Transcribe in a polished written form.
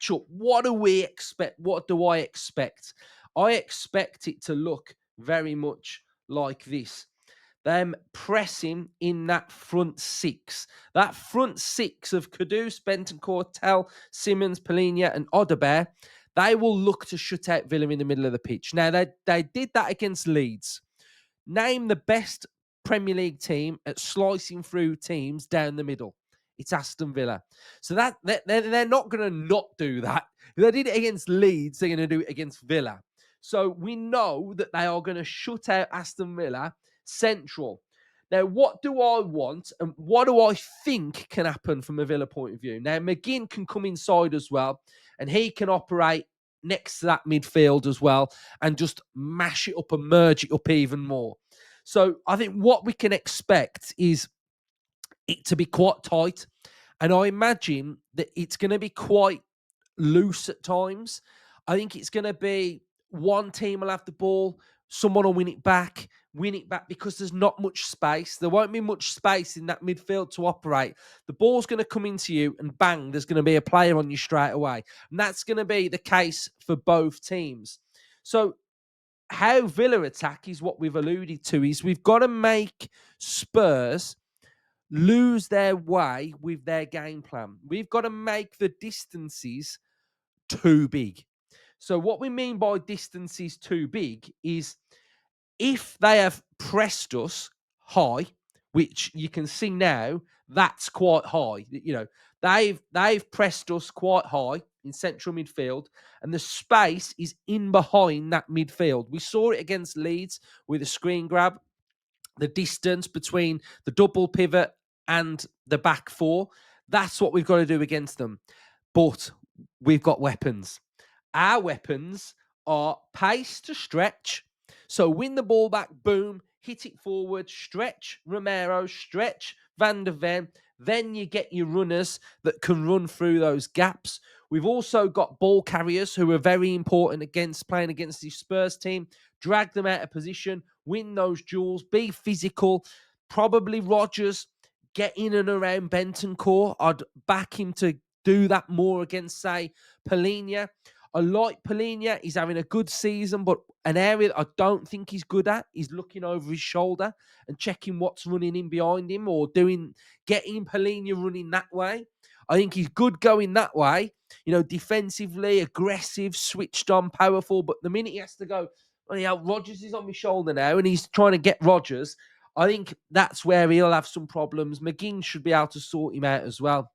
matchup, what do we expect? What do I expect? I expect it to look very much like this. Them pressing in that front six. That front six of Kudus, Bentancur, Tell, Simmons, Polina, and Odebear, they will look to shut out Villa in the middle of the pitch. Now, they did that against Leeds. Name the best Premier League team at slicing through teams down the middle. It's Aston Villa. So they're not going to not do that. If they did it against Leeds, they're going to do it against Villa. So we know that they are going to shut out Aston Villa central. Now, what do I want and what do I think can happen from a Villa point of view? Now, McGinn can come inside as well, and he can operate next to that midfield as well and just mash it up and merge it up even more. So I think what we can expect is it to be quite tight. And I imagine that it's going to be quite loose at times. I think it's going to be one team will have the ball, someone will win it back because there's not much space. There won't be much space in that midfield to operate. The ball's going to come into you and bang, there's going to be a player on you straight away. And that's going to be the case for both teams. So how Villa attack is what we've alluded to is we've got to make Spurs lose their way with their game plan. We've got to make the distances too big. So what we mean by distances too big is if they have pressed us high, which you can see now, that's quite high. You know, they've pressed us quite high in central midfield, and the space is in behind that midfield. We saw it against Leeds with a screen grab. The distance between the double pivot and the back four, that's what we've got to do against them. But we've got weapons. Our weapons are pace to stretch. So win the ball back, boom, hit it forward, stretch Romero, stretch Van der Ven. Then you get your runners that can run through those gaps. We've also got ball carriers who are very important against playing against the Spurs team. Drag them out of position, win those duels, be physical. Probably Rodgers get in and around Bentancur. I'd back him to do that more against, say, Polina. I like Polina. He's having a good season, but an area that I don't think he's good at is looking over his shoulder and checking what's running in behind him or getting Polina running that way. I think he's good going that way, defensively, aggressive, switched on, powerful. But the minute he has to go, Rodgers is on my shoulder now and he's trying to get Rodgers, I think that's where he'll have some problems. McGinn should be able to sort him out as well.